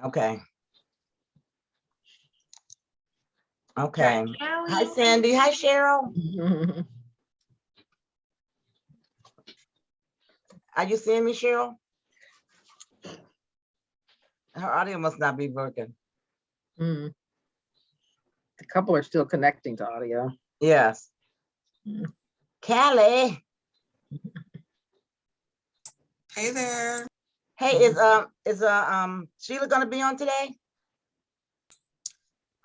Okay. Okay. Hi, Sandy. Hi, Cheryl. Are you seeing me, Cheryl? Her audio must not be working. A couple are still connecting to audio. Yes. Callie. Hey there. Hey, is Sheila gonna be on today?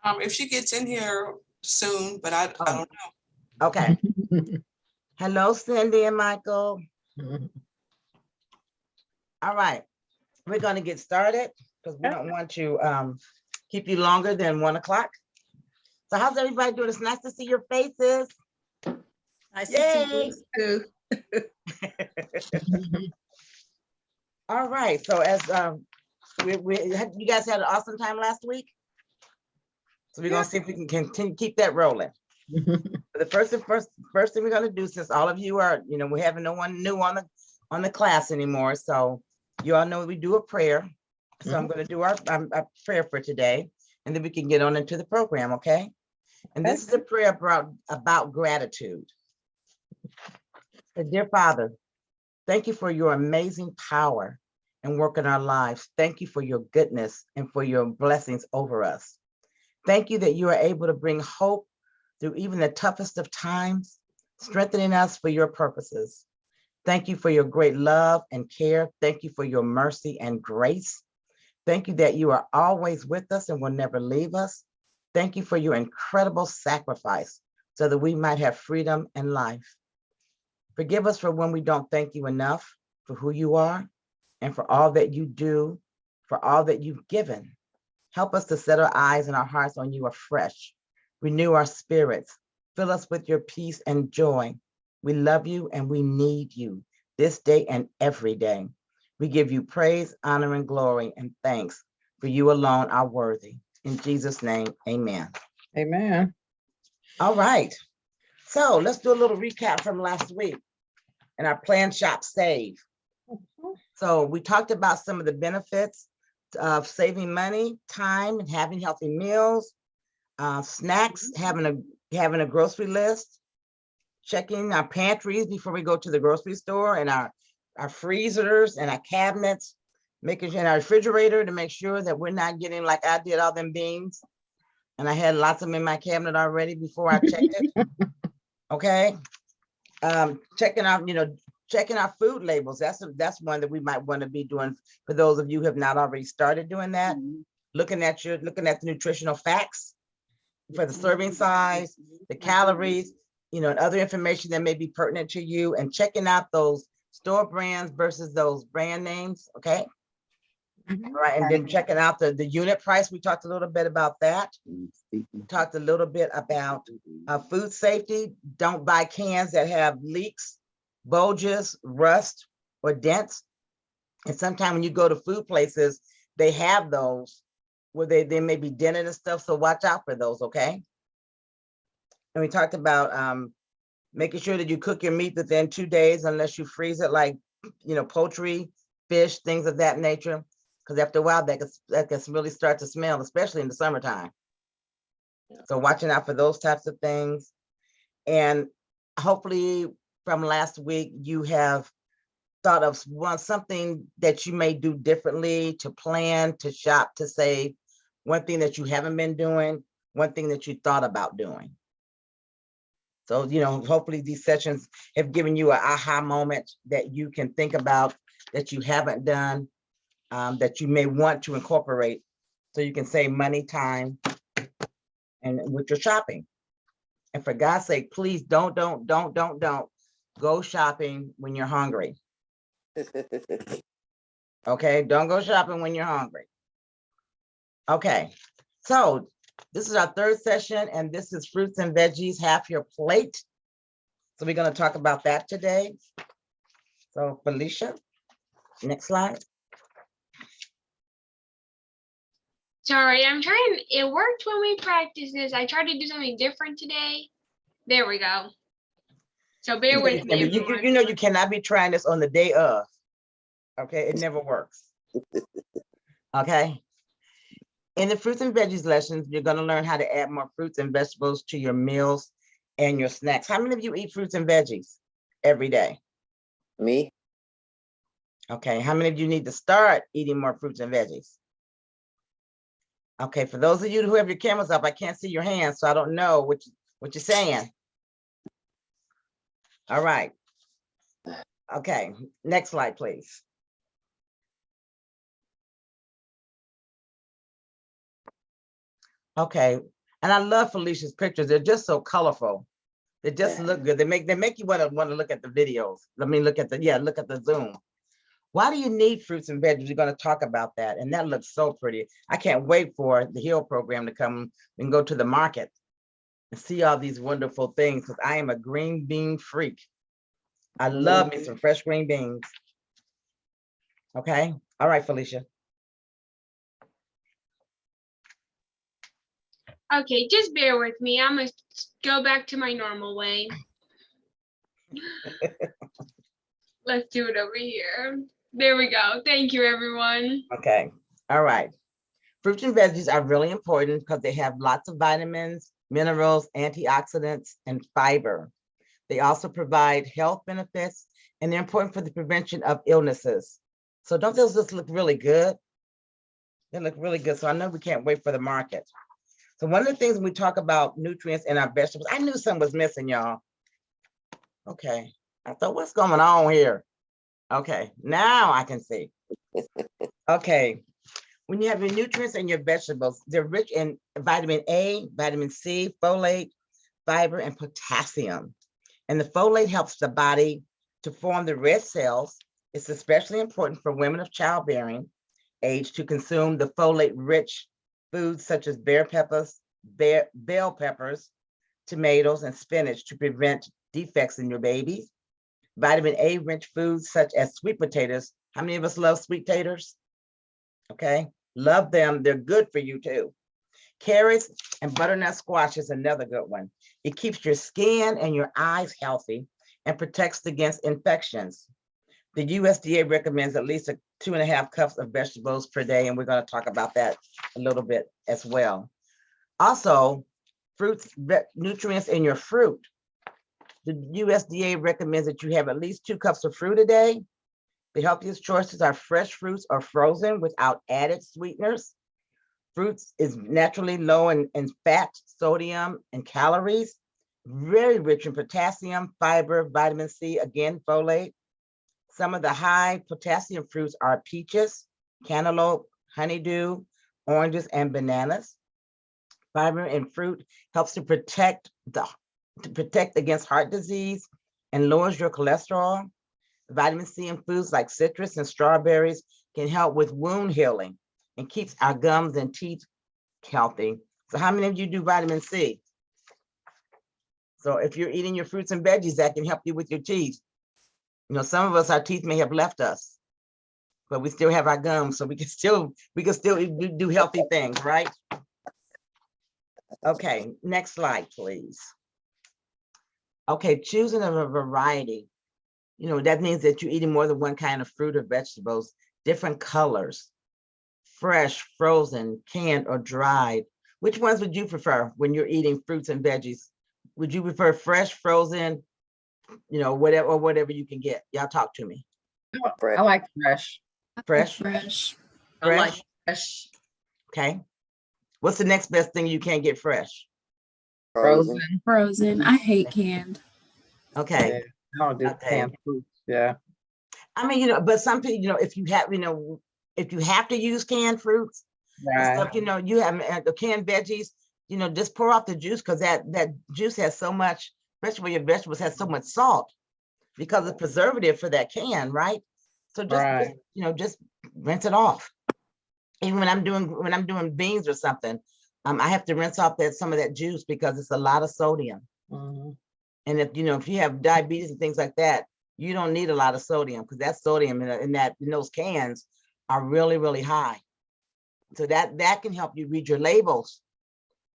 If she gets in here soon, but I don't know. Okay. Hello, Cindy and Michael. All right, we're gonna get started because we don't want to keep you longer than 1 o'clock. So how's everybody doing? It's nice to see your faces. I see you. All right, so as you guys had an awesome time last week. So we're gonna see if we can continue keep that rolling. The first thing we're gonna do, since all of you are, we having no one new on the class anymore, so you all know we do a prayer. So I'm gonna do our prayer for today, and then we can get on into the program, okay? And this is a prayer about gratitude. Dear Father, thank you for your amazing power and work in our lives. Thank you for your goodness and for your blessings over us. Thank you that you are able to bring hope through even the toughest of times, strengthening us for your purposes. Thank you for your great love and care. Thank you for your mercy and grace. Thank you that you are always with us and will never leave us. Thank you for your incredible sacrifice so that we might have freedom and life. Forgive us for when we don't thank you enough for who you are and for all that you do, for all that you've given. Help us to set our eyes and our hearts on you afresh. Renew our spirits. Fill us with your peace and joy. We love you and we need you this day and every day. We give you praise, honor, and glory, and thanks, for you alone are worthy. In Jesus' name, amen. Amen. All right. So let's do a little recap from last week and our Plan, Shop, Save. So we talked about some of the benefits of saving money, time, and having healthy meals, snacks, having a grocery list, checking our pantries before we go to the grocery store, and our freezers and our cabinets, making sure in our refrigerator to make sure that we're not getting, like I did, all them beans. And I had lots of them in my cabinet already before I checked it. Okay. Checking our food labels. That's one that we might want to be doing for those of you who have not already started doing that. Looking at the nutritional facts for the serving size, the calories, and other information that may be pertinent to you, and checking out those store brands versus those brand names. Okay. All right, and then checking out the unit price. We talked a little bit about that. We talked a little bit about food safety. Don't buy cans that have leaks, bulges, rust, or dents. And sometimes when you go to food places, they have those where they may be dented and stuff. So watch out for those, okay? And we talked about making sure that you cook your meat within 2 days, unless you freeze it, like, poultry, fish, things of that nature. Because after a while, that can really start to smell, especially in the summertime. So watching out for those types of things. And hopefully from last week, you have thought of something that you may do differently to plan, to shop, to save. One thing that you haven't been doing, one thing that you thought about doing. So, hopefully these sessions have given you an aha moment that you can think about that you haven't done, that you may want to incorporate so you can save money, time, and with your shopping. And for God's sake, please don't go shopping when you're hungry. Okay, don't go shopping when you're hungry. Okay, so this is our third session, and this is fruits and veggies, half your plate. So we're going to talk about that today. So Felicia, next slide. Sorry, it worked when we practiced this. I tried to do something different today. There we go. So bear with me. You cannot be trying this on the day of. Okay, it never works. Okay. In the fruits and veggies lessons, you're going to learn how to add more fruits and vegetables to your meals and your snacks. How many of you eat fruits and veggies every day? Me? Okay. How many of you need to start eating more fruits and veggies? Okay. For those of you who have your cameras up, I can't see your hands, so I don't know what you're saying. All right. Okay. Next slide, please. Okay. And I love Felicia's pictures. They're just so colorful. They just look good. They make you want to look at the videos. I mean, look at the Zoom. Why do you need fruits and veggies? We're going to talk about that. And that looks so pretty. I can't wait for the HEAL program to come and go to the market and see all these wonderful things, because I am a green bean freak. I love me some fresh green beans. Okay. All right, Felicia. Okay, just bear with me. I'm gonna go back to my normal way. Let's do it over here. There we go. Thank you, everyone. Okay. All right. Fruits and veggies are really important because they have lots of vitamins, minerals, antioxidants, and fiber. They also provide health benefits, and they're important for the prevention of illnesses. So don't those just look really good? They look really good. So I know we can't wait for the market. So one of the things when we talk about nutrients in our vegetables, I knew something was missing, y'all. Okay. I thought, what's going on here? Okay, now I can see. Okay. When you have your nutrients in your vegetables, they're rich in vitamin A, vitamin C, folate, fiber, and potassium. And the folate helps the body to form the red cells. It's especially important for women of childbearing age to consume the folate-rich foods such as bell peppers, tomatoes, and spinach to prevent defects in your babies. Vitamin A-rich foods such as sweet potatoes. How many of us love sweet taters? Okay, love them. They're good for you too. Carrots and butternut squash is another good one. It keeps your skin and your eyes healthy and protects against infections. The USDA recommends at least 2.5 cups of vegetables per day, and we're going to talk about that a little bit as well. Also, fruits, nutrients in your fruit. The USDA recommends that you have at least 2 cups of fruit a day. The healthiest choices are fresh fruits or frozen without added sweeteners. Fruits is naturally low in fat, sodium, and calories. Very rich in potassium, fiber, vitamin C, again, folate. Some of the high potassium fruits are peaches, cantaloupe, honeydew, oranges, and bananas. Fiber in fruit helps to protect against heart disease and lowers your cholesterol. Vitamin C in foods like citrus and strawberries can help with wound healing and keeps our gums and teeth healthy. So how many of you do vitamin C? So if you're eating your fruits and veggies, that can help you with your teeth. You know, some of us, our teeth may have left us, but we still have our gums, so we can still do healthy things, right? Okay, next slide, please. Okay, choosing a variety. You know, that means that you're eating more than one kind of fruit or vegetables, different colors, fresh, frozen, canned, or dried. Which ones would you prefer when you're eating fruits and veggies? Would you prefer fresh, frozen, you know, whatever you can get? Y'all talk to me. I like fresh. Fresh? Fresh. I like fresh. Okay. What's the next best thing you can't get fresh? Frozen. Frozen. I hate canned. Okay. Yeah, I don't do Okay. canned fruits. Yeah. I mean, you know, but some people, you know, if you have to use canned fruits and Right. stuff, you know, you have the canned veggies, you know, just pour off the juice, because that juice has so much, especially your vegetables has so much salt because of preservative for that can, right? So just you know, just rinse it off. Even when I'm doing beans or something, I have to rinse off some of that juice because it's a lot of sodium. Mhm. And if you have diabetes and things like that, you don't need a lot of sodium, because that sodium in those cans are really, really high. So that can help you read your labels.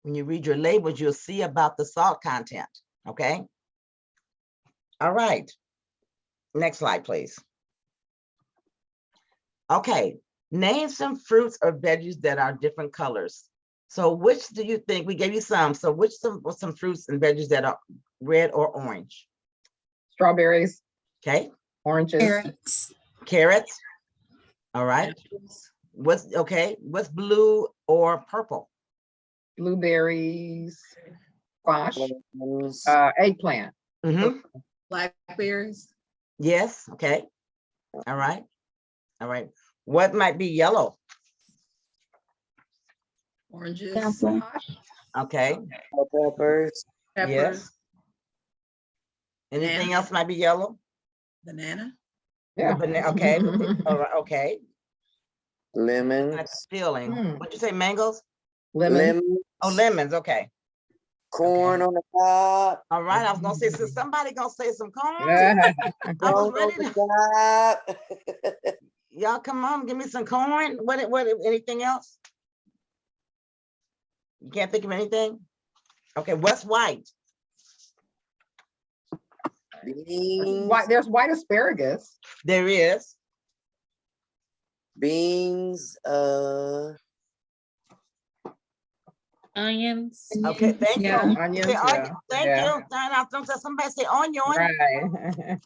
When you read your labels, you'll see about the salt content. Okay. All right. Next slide, please. Okay. Name some fruits or veggies that are different colors. So which do you think, we gave you some, so which some fruits and veggies that are red or orange? Strawberries, Okay, oranges, Carrots. carrots. All right, what's blue or purple? blueberries, squash, Lemons, eggplant. Mhm. Blackberries. Yes, okay. All right. All right. What might be yellow? Oranges. Apple. Okay, bell peppers, yes. Peppers. Anything Banana. else might be yellow? Banana. Yeah. Okay, all right, okay. I'm lemons, feeling, Hmm. what'd you say, mangoes? Lemon. lemons, Oh, lemons, okay. corn on the top, All right, I was gonna say, so somebody gonna say some corn? Yeah. I was corn ready on to, the top. y'all come on, give me some corn. What, anything else? You can't think of anything? Okay, what's white? Beans, There's white asparagus. There is. beans, Onions. Okay, thank you. Yeah. Onions, Say onion. yeah. Thank Yeah. you. I thought somebody say onion. Right.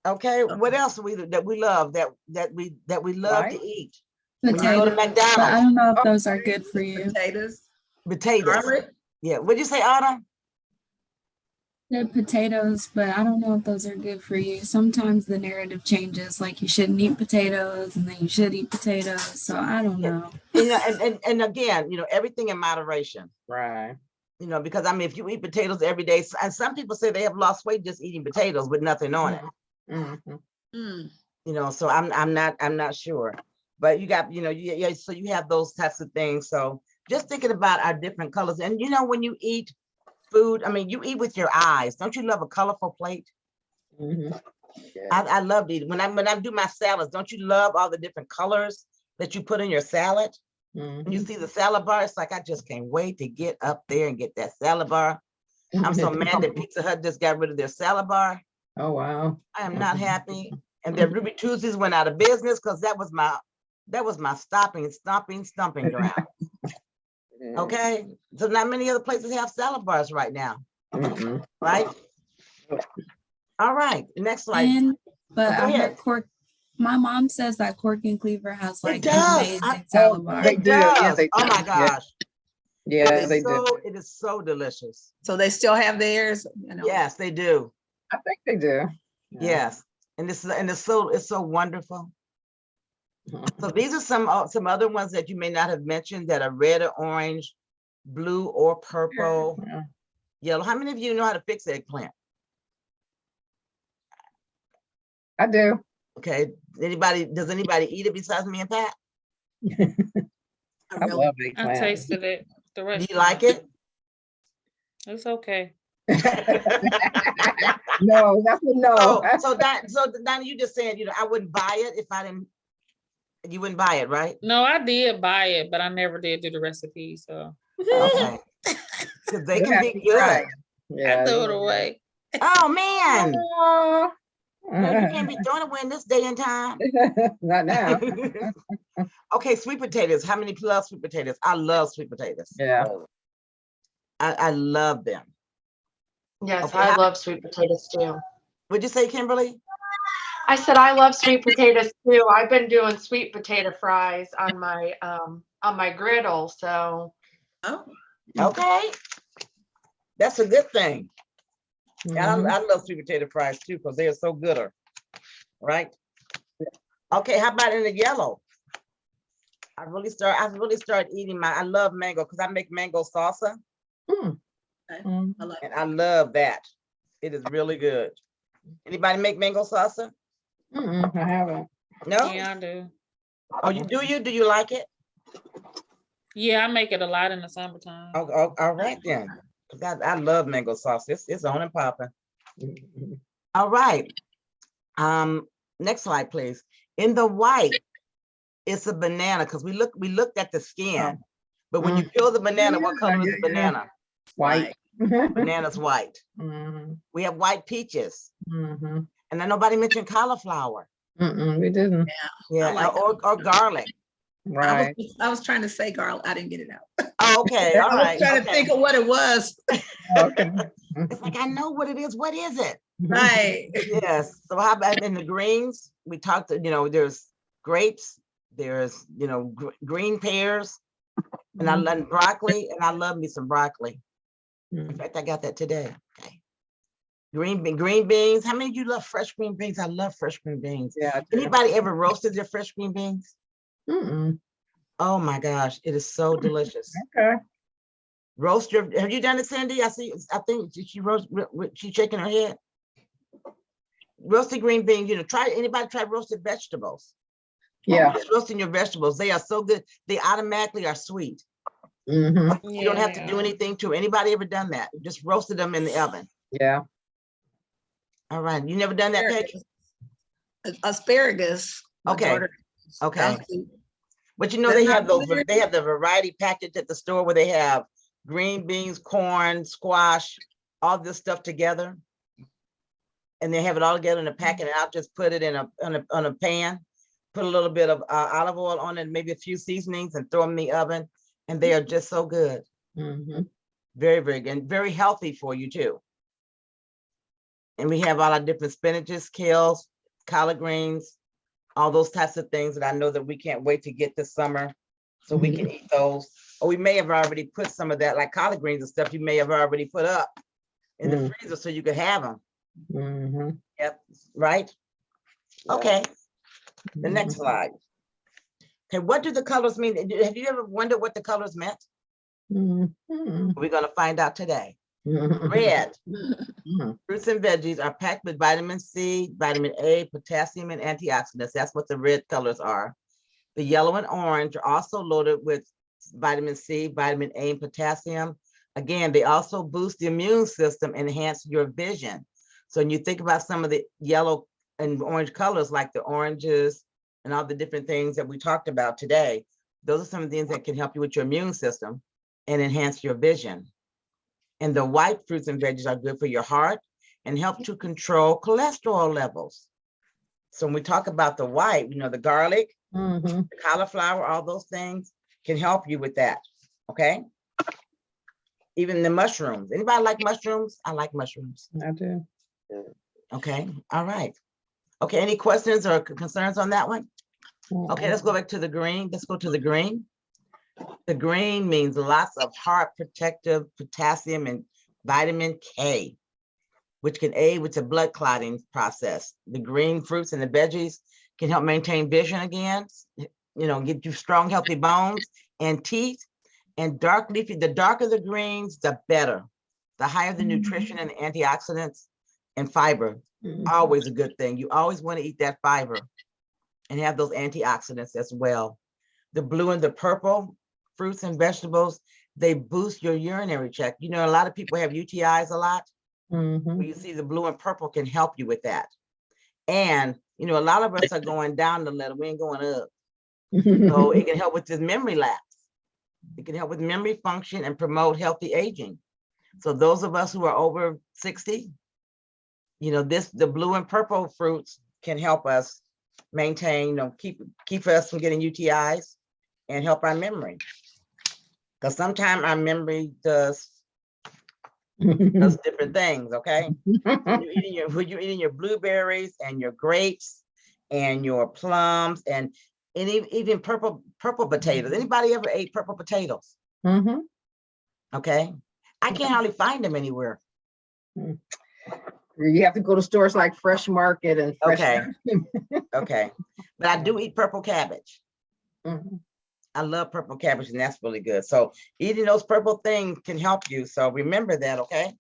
Okay, what else that we love that we love to Right. eat? When you go to Potatoes. But I McDonald's, don't know if those are good for you. Potatoes. potatoes. Garlic. Yeah, what'd you say, Autumn? They're potatoes, but I don't know if those are good for you. Sometimes the narrative changes, like you shouldn't eat potatoes and then you should eat potatoes. So I don't know. You know, and again, everything in moderation. Right. Because I mean, if you eat potatoes every day, and some people say they have lost weight just eating potatoes with nothing on it. Mhm. Mm. So I'm not sure. But you got, yeah, so you have those types of things. So just thinking about our different colors. And when you eat food, I mean, you eat with your eyes. Don't you love a colorful plate? Mhm. I love to eat. When I do my salads, don't you love all the different colors that you put in your salad? When you Mhm. see the salad bar, it's like, I just can't wait to get up there and get that salad bar. I'm so mad that Pizza Hut just got rid of their salad bar. Oh, wow. I am not happy. And then Ruby Tuesdays went out of business because that was my stomping ground. Okay, so not many other places have salad bars right now, Mhm. right? All right, next slide. But Go I ahead. heard Cork. My mom says that Cork and Cleaver has like does. amazing salad Oh, bar. they It do, yeah, does. they Oh do, my yeah. gosh, Yeah, they do. it is so delicious. So they still have theirs. Yes, they do. I think they do. Yeah. Yes, and it's so wonderful. So these are some other ones that you may not have mentioned that are red or orange, blue or purple, Yeah. yellow. How many of you know how to fix eggplant? I do. Okay, does anybody eat it besides me and Pat? I love I eggplant. tasted it. The Do rest. you like it? It's okay. No, that's a no. So Donna, you just saying, I wouldn't buy it if I didn't, you wouldn't buy it, right? No, I did buy it, but I never did do the recipe. So Okay. Because they You can have be to good. try it. I threw it away. Oh, man. Aw. No, you can't be throwing it away in this day and time. Not now. Okay, sweet potatoes. How many love sweet potatoes? I love sweet potatoes. Yeah. I love them. Yes, Okay, I love sweet potatoes too. What'd you say, Kimberly? I said I love sweet potatoes too. I've been doing sweet potato fries on my griddle, so Oh, Okay. That's a good thing. Yeah, Mhm. I love sweet potato fries too, because they are so gooder, right? Okay, how about in the yellow? I really started eating I love mango because I make mango salsa Mm. I like and I love that. It is really good. Anybody make mango salsa? Mm-mm, I haven't. No? Yeah, I do. Oh, do you like it? Yeah, I make it a lot in the summertime. Oh, all right then. 'Cause I love mango sauce. It's on and popping. Mhm. All right. Next slide, please. In the white, it's a banana because we looked at the skin. But when you peel the banana, what color is the Yeah. banana? White. Banana's white. Mhm. We have white peaches. Mhm. And then nobody mentioned cauliflower. Mm-mm, we didn't. Yeah, like or garlic. Right. I was trying to say, Carl, I didn't get it out. Oh, okay, all I right. was trying to okay. think of what it was. Okay. It's like, I know what it is. What is it? Right. Yes. So how about in the greens? We talked, there's grapes, there's, green pears, and I love broccoli, and I love me some broccoli. In Mhm. fact, I got that today. Okay. Green beans. How many of you love fresh green beans? I love fresh green beans. Yeah. I do. Anybody ever roasted their fresh green beans? Mm-mm. Oh my gosh, it is so delicious. Okay. Roast your, have you done it, Cindy? I think she's shaking her head. Roasted green beans, anybody try roasted vegetables? Yeah. Just roasting your vegetables. They are so good. They automatically are sweet. Mhm. You don't have to do anything to 'em. Anybody ever done that? Just roasted them in the oven. Yeah. All right. You never done that, Paige? Asparagus. my Okay, daughter- Okay. But That's they not have those, good. they have the variety package at the store where they have green beans, corn, squash, all this stuff together. And they have it all together in a packet, and I'll just put it in a pan, put a little bit of olive oil on it, maybe a few seasonings, and throw them in the oven. And they are just so good. Mhm. Very, very good, and very healthy for you too. And we have all our different spinaches, kales, collard greens, all those types of things that I know that we can't wait to get this summer. So we can eat those. Or we may have already put some of that, like collard greens and stuff, you may have already put up in the freezer so you could have them. Mhm. Yep, right? Okay, the next Mhm. slide. Okay, what do the colors mean? Have you ever wondered what the colors meant? Mhm. We're gonna find out today. Mhm. Red, Mhm. fruits and veggies are packed with vitamin C, vitamin A, potassium, and antioxidants. That's what the red colors are. The yellow and orange are also loaded with vitamin C, vitamin A, and potassium. Again, they also boost the immune system, enhance your vision. So when you think about some of the yellow and orange colors, like the oranges and all the different things that we talked about today, those are some of the things that can help you with your immune system and enhance your vision. And the white fruits and veggies are good for your heart and help to control cholesterol levels. So when we talk about the white, the garlic, Mhm. the cauliflower, all those things can help you with that, okay? Even the mushrooms. Anybody like mushrooms? I like mushrooms. I do. Okay, all right. Okay, any questions or concerns on that one? Okay, let's go back to the green. Let's go to the green. The green means lots of heart protective potassium and vitamin K, which can aid with the blood clotting process. The green fruits and the veggies can help maintain vision again, get you strong, healthy bones and teeth. And dark leafy, the darker the greens, the better. The higher the nutrition and antioxidants and fiber, Mhm. always a good thing. You always want to eat that fiber and have those antioxidants as well. The blue and the purple fruits and vegetables, they boost your urinary tract. A lot of people have UTIs a lot. Mhm. Well, you see the blue and purple can help you with that. And, a lot of us are going down the letter, we ain't going up. So it can help with this memory lapse. It can help with memory function and promote healthy aging. So those of us who are over 60, the blue and purple fruits can help us maintain, keep us from getting UTIs and help our memory. Because sometimes our memory does different things, okay? When you're eating your blueberries and your grapes and your plums and even purple potatoes. Anybody ever ate purple potatoes? Mhm. Okay, I can't hardly find them anywhere. You have to go to stores like Fresh Market and Fresh. Okay. Okay, but I do eat purple cabbage. Mhm. I love purple cabbage, and that's really good. So eating those purple things can help you. So remember that, okay?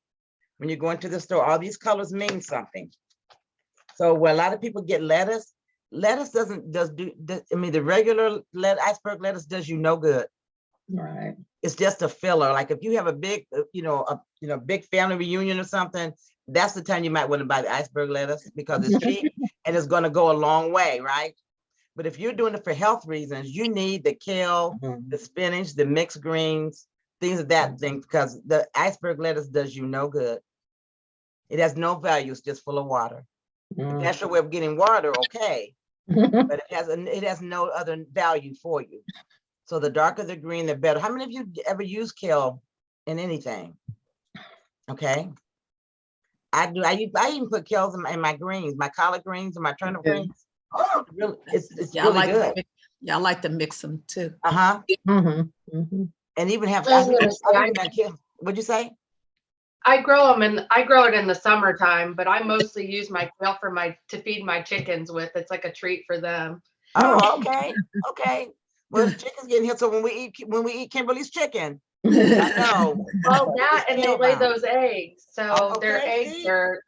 When you go into the store, all these colors mean something. So where a lot of people get lettuce doesn't the regular iceberg lettuce does you no good. Right. It's just a filler. Like if you have a big, big family reunion or something, that's the time you might want to buy the iceberg lettuce because it's cheap and it's going to go a long way, right? But if you're doing it for health reasons, you need the kale, the spinach, the mixed greens, things of that thing, because the iceberg lettuce does you no good. It has no value. It's just full of water. If that's your way of getting water, okay. but it has no other value for you. So the darker the green, the better. How many of you ever use kale in anything? Okay. I do. I even put kales in my greens, my collard greens and my turnip Yeah. greens. Really, it's Y'all really like to good. mix- y'all like to mix them too. Uh-huh. Mhm, mhm. And even have, I was gonna say, I've even done kale. What'd you say? I grow it in the summertime, but I mostly use my kale to feed my chickens with. It's like a treat for them. Oh, okay. Okay. Well, the chicken's getting here. So when we eat Kimberly's chicken, I know. Well, that It's and they kale lay bound. those eggs. So Oh, their okay, eggs see? are,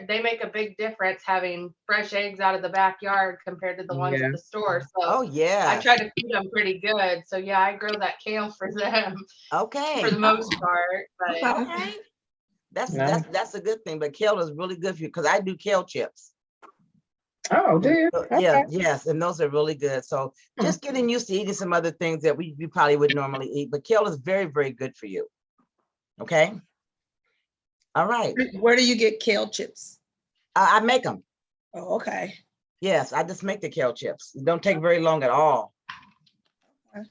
they make a big difference having fresh eggs out of the backyard compared to the ones Yeah. at the store. Oh, So yeah. I try to feed them pretty good. So yeah, I grow that kale for them Okay. for the most part. But Okay. No. That's a good thing. But kale is really good for you because I do kale chips. Oh, do you? So, yeah, Okay. yes, and those are really good. So just getting used to eating some other things that we probably would normally eat, but kale is very, very good for you. Okay. All right. Where do you get kale chips? I make them. Oh, okay. Yes, I just make the kale chips. It don't take very long at all. Okay.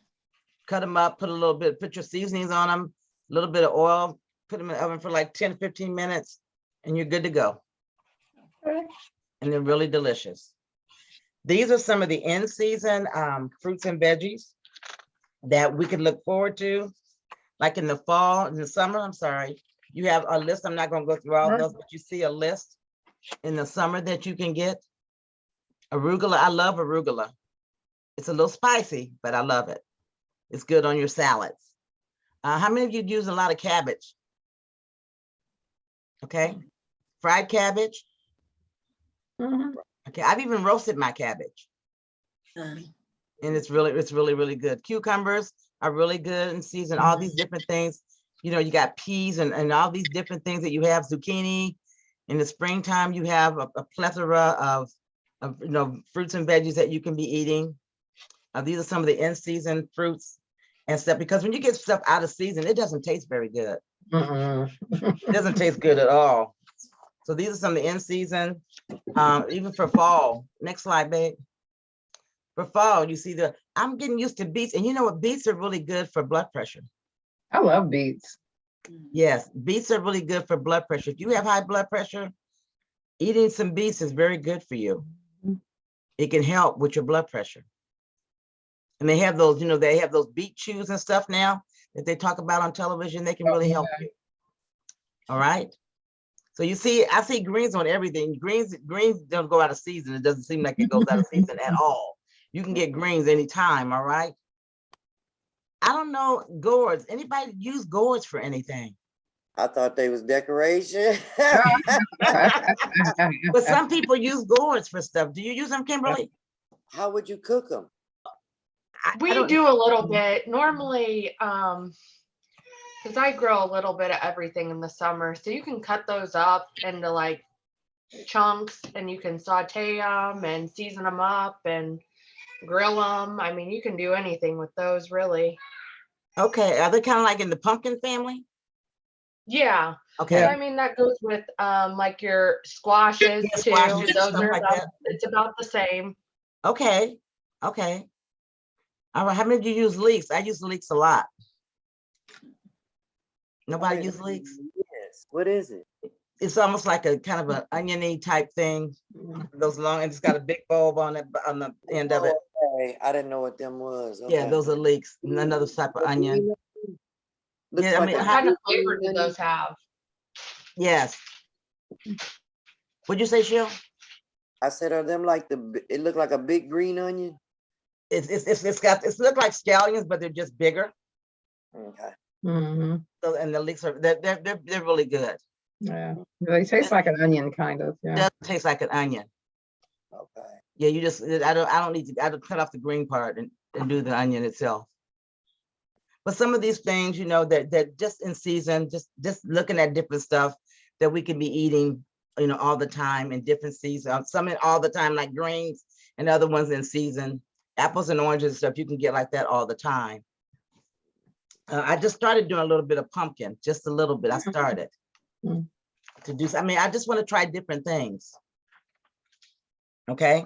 Cut them up, put your seasonings on them, a little bit of oil, put them in the oven for like 10, 15 minutes, and you're good to go. Okay. And they're really delicious. These are some of the in-season fruits and veggies that we can look forward to, like in the fall, in the summer, I'm sorry. You have a list. I'm not going to go through all Sure. those, but you see a list in the summer that you can get. Arugula, I love arugula. It's a little spicy, but I love it. It's good on your salads. How many of you use a lot of cabbage? Okay, fried cabbage. Mhm. Okay, I've even roasted my cabbage, and it's really, really good. Cucumbers are really good in season. All these different things. You know, you got peas and all these different things that you have. Zucchini. In the springtime, you have a plethora of fruits and veggies that you can be eating. These are some of the in-season fruits and stuff, because when you get stuff out of season, it doesn't taste very good. Mm-mm. It doesn't taste good at all. So these are some of the in-season, even for fall. Next slide, babe. For fall, you see I'm getting used to beets, and you know what? Beets are really good for blood pressure. I love beets. Yes, beets are really good for blood pressure. If you have high blood pressure, eating some beets is very good for you. It can help with your blood pressure. And they have those, they have those beet chews and stuff now that they talk about on television. They can really help you. All right. So you see, I see greens on everything. Greens don't go out of season. It doesn't seem like it goes out of season at all. You can get greens anytime. All right. I don't know, gourds. Anybody use gourds for anything? I thought they was decoration. But some people use gourds for stuff. Do you use them, Kimberly? How would you cook them? I we don't- do a little bit normally, because I grow a little bit of everything in the summer. So you can cut those up into like chunks and you can saute them and season them up and grill them. I mean, you can do anything with those really. Okay, are they kind of like in the pumpkin family? Yeah. Okay. And I mean, that goes with like your squashes Yeah, too. squashes and Those stuff are like about, that. it's about the same. Okay. Okay. All right. How many of you use leeks? I use leeks a lot. Nobody use leeks? Yes. What is it? It's almost like a kind of an oniony type thing. Those long, and it's got a big bulb on it, on the end of it. Oh, okay. I didn't know what them was. Yeah, Okay. those are leeks. Another type of onion. Looks Yeah, I like mean, a What how- kind of green flavor do onion. those have? Yes. What'd you say, Sheila? I said, are them like it looked like a big green onion? It's look like scallions, but they're just bigger. Okay. Mhm. So, and the leeks are they're really good. Yeah, they taste like an onion, kind of. It Yeah. does taste like an onion. Okay. Yeah, you just I don't need to cut off the green part and do the onion itself. But some of these things, that just in season, just looking at different stuff that we can be eating, all the time in different seasons. Some all the time, like greens, and other ones in season. Apples and oranges and stuff, you can get like that all the time. I just started doing a little bit of pumpkin, just a little bit. I started to do. I mean, I just want to try different things. Okay.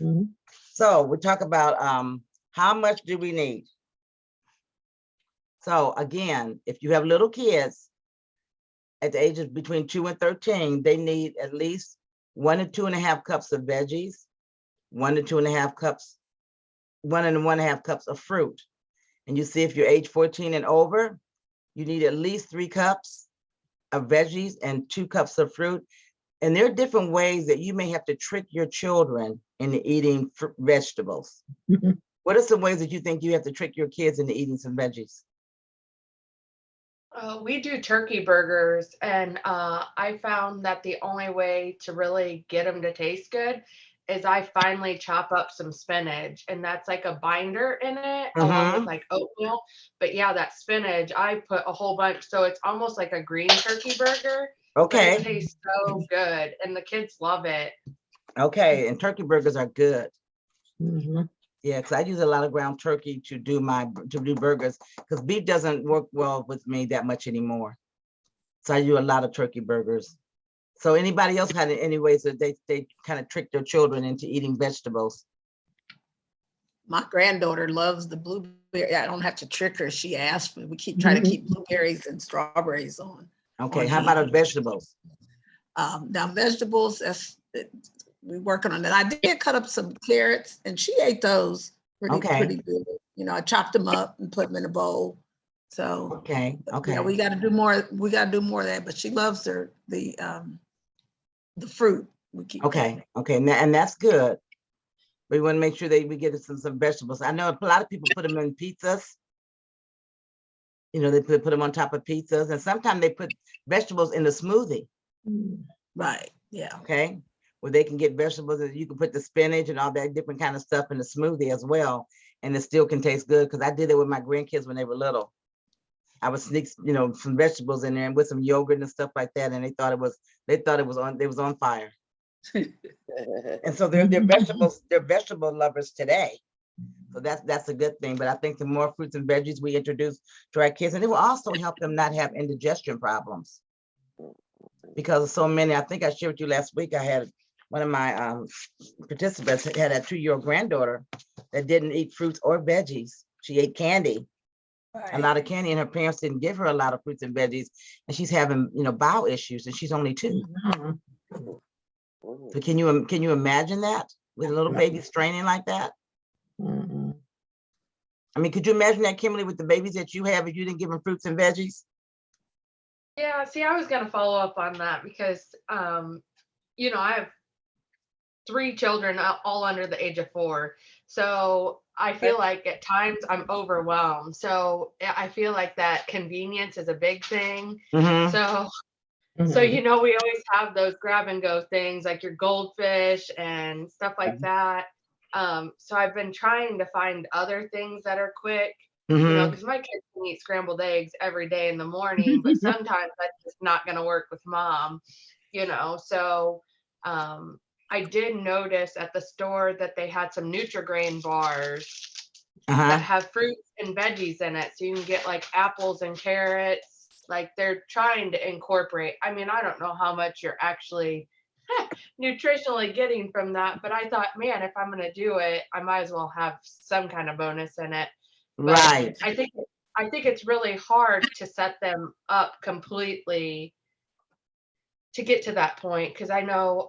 Mhm. So we talk about how much do we need? So again, if you have little kids at the ages between 2 and 13, they need at least 1 to 2.5 cups of veggies, 1 to 2.5 cups, 1 and 1.5 cups of fruit. And you see if you're age 14 and over, you need at least 3 cups of veggies and 2 cups of fruit. And there are different ways that you may have to trick your children into eating vegetables. What are some ways that you think you have to trick your kids into eating some veggies? We do turkey burgers, and I found that the only way to really get them to taste good is I finally chop up some spinach, and that's like a binder in it, along with like oatmeal. But yeah, that spinach, I put a whole bunch, so it's almost like a green turkey burger. But it Okay, tastes so good, and the kids love it. okay, and turkey burgers are good. Mhm. Yeah, because I use a lot of ground turkey to do burgers, because beef doesn't work well with me that much anymore. So I do a lot of turkey burgers. So anybody else had any ways that they kind of trick their children into eating vegetables? My granddaughter loves the blueberry. I don't have to trick her. She asked me. We try to keep blueberries and strawberries on. Okay, how about our vegetables? Now vegetables, we're working on that. I did cut up some carrots and she ate those Okay. pretty good. You know, I chopped them up and put them in a bowl. So Okay, okay. yeah, we got to do more. We got to do more of that. But she loves the fruit. We keep Okay, okay, and that's good. We want to make sure that we get some vegetables. I know a lot of people put them in pizzas. You know, they put them on top of pizzas, and sometimes they put vegetables in the smoothie. Right. Yeah. Okay, where they can get vegetables, and you can put the spinach and all that different kind of stuff in the smoothie as well, and it still can taste good. Because I did it with my grandkids when they were little. I would sneak, you know, some vegetables in there and with some yogurt and stuff like that, and they thought it was on fire. And so they're vegetable lovers today. So that's a good thing. But I think the more fruits and veggies we introduce to our kids, and it will also help them not have indigestion problems. Because of so many, I think I shared with you last week, I had one of my participants had a 2-year-old granddaughter that didn't eat fruits or veggies. She ate candy, a lot of candy, and her parents didn't give her a lot of fruits and veggies. And she's having, you know, bowel issues, and she's only 2. So can you imagine that with a little baby straining like that? I mean, could you imagine that, Kimberly, with the babies that you have, if you didn't give them fruits and veggies? Yeah, see, I was gonna follow up on that because, you know, I have 3 children, all under the age of 4. So I feel like at times I'm overwhelmed. So I feel like that convenience is a big thing. So, you know, we always have those grab and go things like your goldfish and stuff like that. So I've been trying to find other things that are quick. You know, because my kids can eat scrambled eggs every day in the morning, but sometimes that's just not going to work with mom, you know. So I did notice at the store that they had some Nutri-Grain bars that have fruits and veggies in it. So you can get like apples and carrots. Like they're trying to incorporate. I mean, I don't know how much you're actually nutritionally getting from that, but I thought, man, if I'm going to do it, I might as well have some kind of bonus in it. But Right. I think it's really hard to set them up completely to get to that point, because I know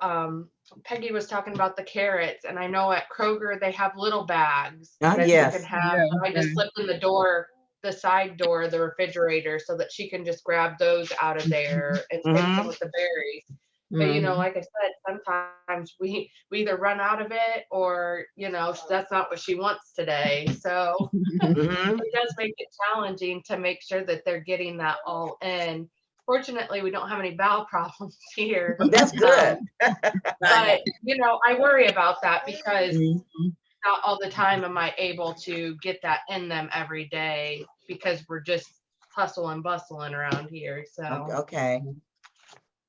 Peggy was talking about the carrots, and I know at Kroger they have little bags that you Yes. can have. Yeah, I just slipped in the side door of the refrigerator so that she can just grab those out of there, and same thing with the berries. But you know, like I said, sometimes we either run out of it, or you know, that's not what she wants today. So it does make it challenging to make sure that they're getting that all in. Fortunately, we don't have any bowel problems here. That's good. But you know, I worry about that because not all the time am I able to get that in them every day, because we're just hustle and bustling around here. So Okay.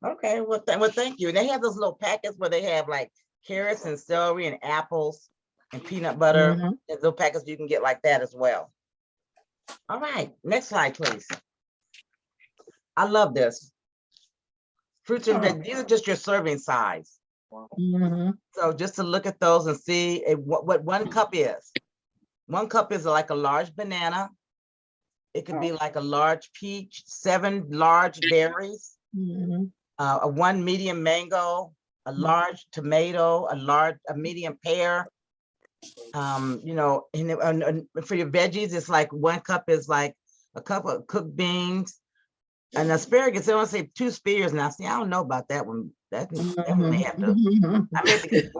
Okay, well, thank you. And they have those little packets where they have like carrots and celery and apples and peanut butter. There's little packets you can get like that as well. All right, next slide, please. I love this. Fruits and veggies, these are just your serving size. Mhm. So just to look at those and see what 1 cup is. 1 cup is like a large banana. It could be like a large peach, 7 large berries, Mhm. a 1 medium mango, a large tomato, a medium pear. You know, and for your veggies, it's like 1 cup is like a cup of cooked beans. And asparagus, they want to say 2 spears now. See, I don't know about that one. That one may have to, I may have to get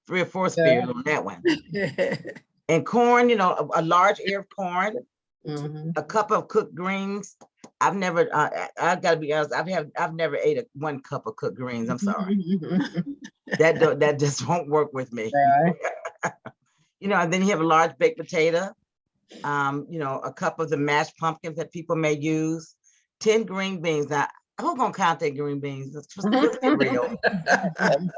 3 or 4 spears on that one. And corn, you know, a large ear of corn, Mhm. a cup of cooked greens. I've never, I've got to be honest, I've never ate 1 cup of cooked greens. I'm sorry. That just won't work with me. Right. You know, and then you have a large baked potato, you know, a cup of the mashed pumpkins that people may use, 10 green beans. Now, who's gonna count their green beans? Let's get real.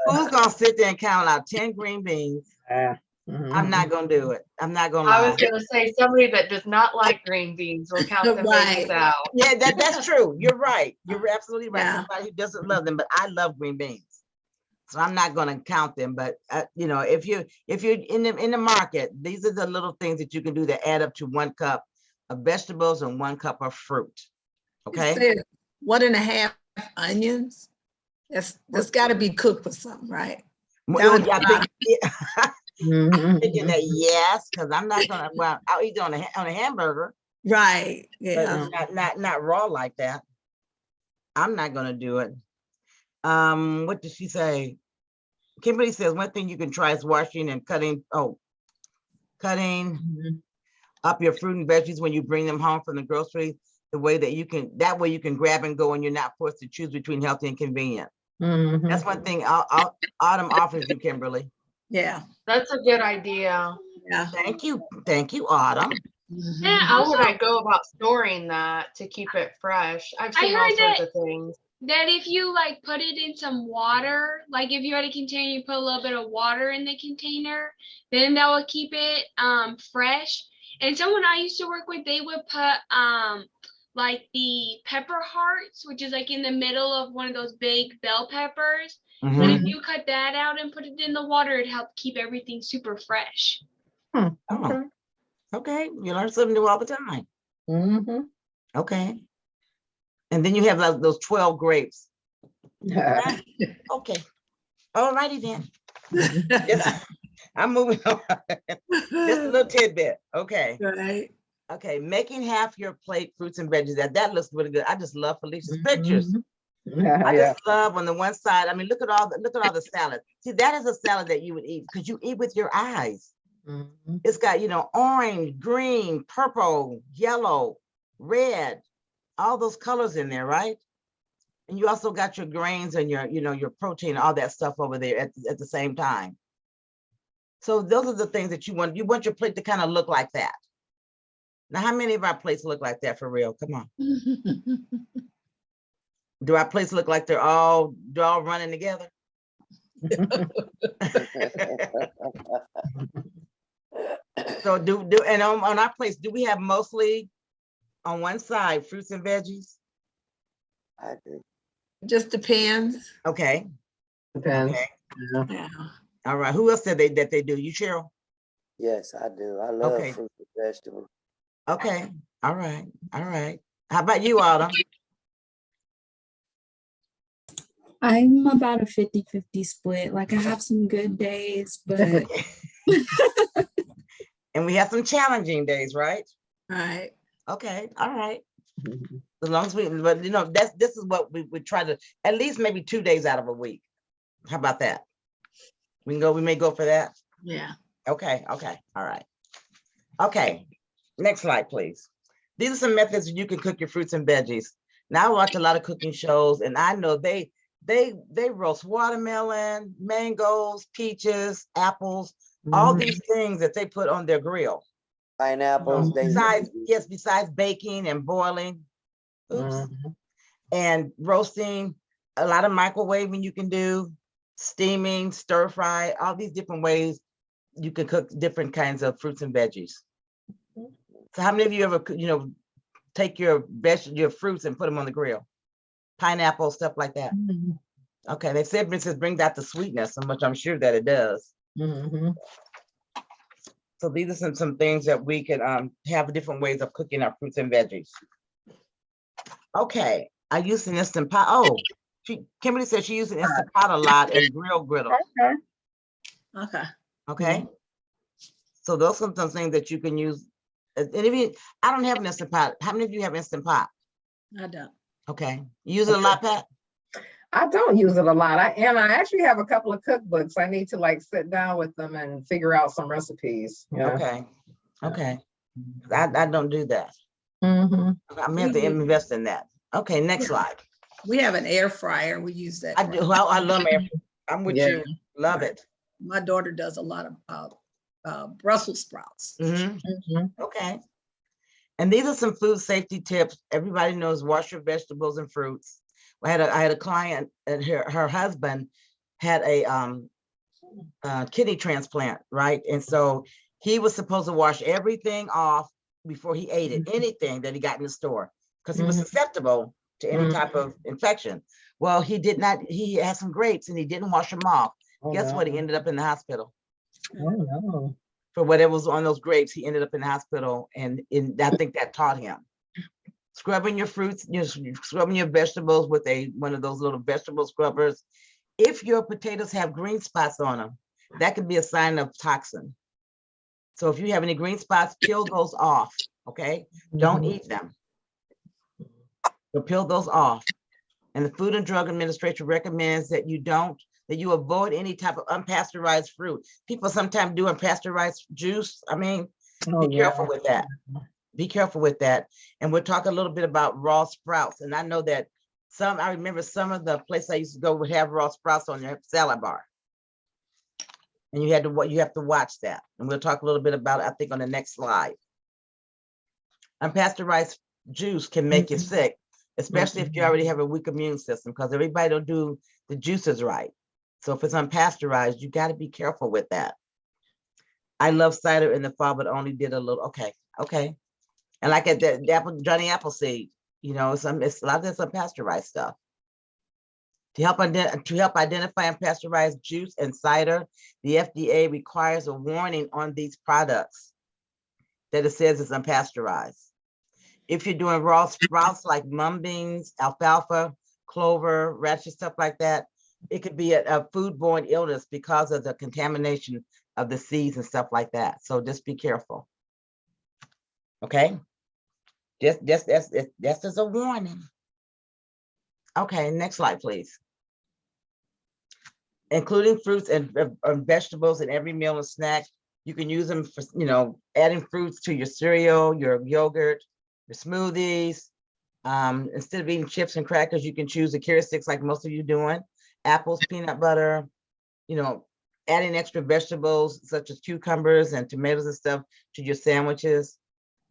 Who's gonna sit there and count out 10 green beans? I'm not gonna do it. I'm not gonna I lie. was gonna say, somebody that does not like green beans will count them babies Right. out. Yeah, that's true. You're right. You're absolutely right. Yeah. Somebody who doesn't love them, but I love green beans. So I'm not gonna count them, but you know, if you're in the market, these are the little things that you can do to add up to 1 cup of vegetables and 1 cup of fruit. You Okay. said 1.5 onions. That's got to be cooked with something, right? Well, That I think, yeah, Mhm. thinking that yes, because I'm not gonna. Well, I'll eat it on a hamburger, Right. but Yeah. not raw like that. I'm not gonna do it. What did she say? Kimberly says one thing you can try is washing and cutting. Cutting Mhm. up your fruit and veggies when you bring them home from the grocery. The way that you can, that way you can grab and go, and you're not forced to choose between healthy and convenient. Mhm. That's one thing Autumn offers you, Kimberly. Yeah. That's a good idea. Yeah. Thank you, Autumn. Mhm. And How would I also, go about storing that to keep it fresh? I've I seen all heard sorts that- of things. that if you like put it in some water, like if you had a container, you put a little bit of water in the container, then that will keep it fresh. And someone I used to work with, they would put like the pepper hearts, which is like in the middle of one of those big bell peppers. But Mhm. if you cut that out and put it in the water, it helped keep everything super fresh. Okay. Okay, you learn something new all the time. Mhm. Okay. And then you have those 12 grapes. Right? Okay. All righty then. Yes, I'm moving on. Just a little tidbit. Okay. Right. Okay. Making half your plate fruits and veggies. That looks really good. I just love Felicia's pictures. I Yeah. just love on the one side. I mean, look at all the salad. See, that is a salad that you would eat because you eat with your eyes. Mhm. It's got, you know, orange, green, purple, yellow, red, all those colors in there, right? And you also got your grains and your, you know, your protein, all that stuff over there at the same time. So those are the things that you want. You want your plate to kind of look like that. Now, how many of our plates look like that for real? Come on. Do our plates look like they're all running together? So and on our plates, do we have mostly on one side fruits and veggies? I do. Just depends. Okay. Depends. Okay. Yeah. Yeah. All right. Who else said that they do? You, Cheryl? Yes, I do. I love Okay. fruit and vegetables. Okay. All right. All right. How about you, Autumn? I'm about a 50-50 split. Like I have some good days, but Okay. And we have some challenging days, right? Right. Okay. All right. Mhm. As long as but you know, this is what we try to, at least maybe 2 days out of a week. How about that? We may go for that. Yeah. Okay. Okay. All right. Okay. Next slide, please. These are some methods that you can cook your fruits and veggies. Now I watch a lot of cooking shows, and I know they roast watermelon, mangoes, peaches, apples, all Mhm. these things that they put on their grill. Pineapples, they Besides baking and boiling, Mhm. and roasting, a lot of microwaving you can do, steaming, stir fry, all these different ways you can cook different kinds of fruits and veggies. So how many of you ever, you know, take your fruits and put them on the grill? Pineapple, stuff like that. Mhm. Okay, they said it says bring back the sweetness, and which I'm sure that it does. Mhm. So these are some things that we can have different ways of cooking our fruits and veggies. Okay, I use an Instant Pot. Oh, Kimberly said she used an Instant Pot a lot and grill griddle. Okay. Okay. Okay. So those are some things that you can use. And if you, I don't have an Instant Pot. How many of you have Instant Pot? I don't. Okay. You use it a lot, Pat? I don't use it a lot. I actually have a couple of cookbooks. I need to like sit down with them and figure out some recipes. Yeah. Okay. Okay. I don't do that. Mhm. I'm gonna have to invest in that. Okay, next slide. We have an air fryer. We use that. I do. Well, I love it. I'm with Yeah. you. Love it. My daughter does a lot of Brussels sprouts. Mhm. Mhm. Okay. And these are some food safety tips. Everybody knows wash your vegetables and fruits. I had a client and her husband had a kidney transplant, right? And so he was supposed to wash everything off before he ate it, anything that he got in the store, because he was Mhm. susceptible to any type of infection. Well, he did not, he had some grapes and he didn't wash them off. Oh, Guess no. what? He ended up in the hospital. Oh, no. For whatever was on those grapes, he ended up in the hospital, and I think that taught him. Scrubbing your fruits, scrubbing your vegetables with one of those little vegetable scrubbers. If your potatoes have green spots on them, that could be a sign of toxin. So if you have any green spots, peel those off, okay? Don't Mhm. eat them. So peel those off. And the Food and Drug Administration recommends that you avoid any type of unpasteurized fruit. People sometimes do unpasteurized juice. I mean, Oh, be yeah. careful with that. Be careful with that. And we'll talk a little bit about raw sprouts. And I know that I remember some of the places I used to go would have raw sprouts on their salad bar. And you have to watch that. And we'll talk a little bit about it, I think, on the next slide. Unpasteurized juice can make you sick, especially if you already have a weak immune system, because everybody don't do the juices right. So if it's unpasteurized, you got to be careful with that. I love cider in the fall, but only did a little. Okay. And like at the Johnny Appleseed, it's a lot of this unpasteurized stuff. To help identify unpasteurized juice and cider, the FDA requires a warning on these products that it says it's unpasteurized. If you're doing raw sprouts like mung beans, alfalfa, clover, radish, stuff like that, it could be a foodborne illness because of the contamination of the seeds and stuff like that. So just be careful. Okay. Just as a warning. Okay, next slide, please. Including fruits and vegetables in every meal and snack. You can use them for, adding fruits to your cereal, your yogurt, your smoothies. Instead of eating chips and crackers, you can choose the carrot sticks like most of you doing. Apples, peanut butter, adding extra vegetables such as cucumbers and tomatoes and stuff to your sandwiches.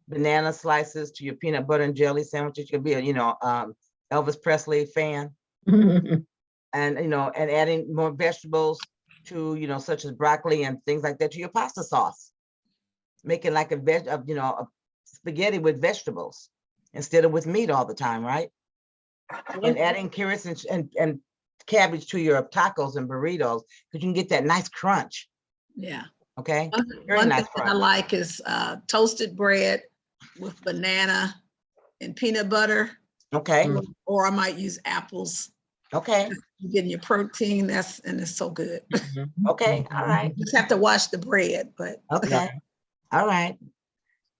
Banana slices to your peanut butter and jelly sandwiches. You could be a, Elvis Presley fan. And, and adding more vegetables to, such as broccoli and things like that to your pasta sauce. Making like a spaghetti with vegetables instead of with meat all the time, right? And adding carrots and cabbage to your tacos and burritos, because you can get that nice crunch. Yeah. Okay. One thing that I like is toasted bread with banana and peanut butter. Okay. Or I might use apples. Okay. You're getting your protein, and it's so good. Okay. All right. You just have to wash the bread, but. Okay. All right.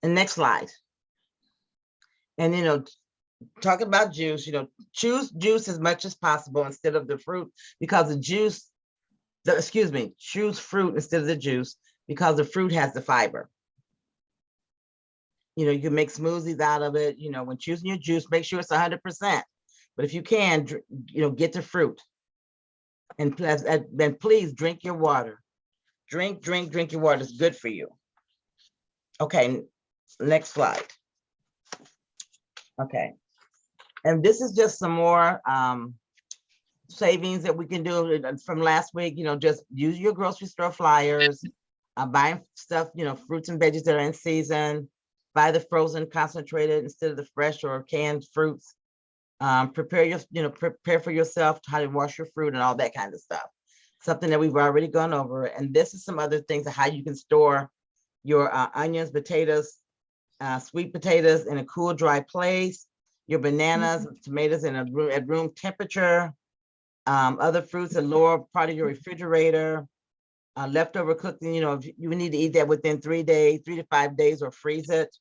And next slide. And talking about juice, choose juice as much as possible instead of the fruit, because choose fruit instead of the juice, because the fruit has the fiber. You can make smoothies out of it. When choosing your juice, make sure it's 100%. But if you can, get the fruit. And please drink your water. Drink your water. It's good for you. Okay, next slide. Okay. And this is just some more savings that we can do from last week. Just use your grocery store flyers, buying stuff, fruits and veggies that are in season, buy the frozen concentrated instead of the fresh or canned fruits. Prepare prepare for yourself how to wash your fruit and all that kind of stuff. Something that we've already gone over. And this is some other things of how you can store your onions, potatoes, sweet potatoes in a cool, dry place, your bananas, tomatoes in at room temperature, other fruits in lower part of your refrigerator, leftover cooking, if you need to eat that within 3 days, 3 to 5 days, or freeze it.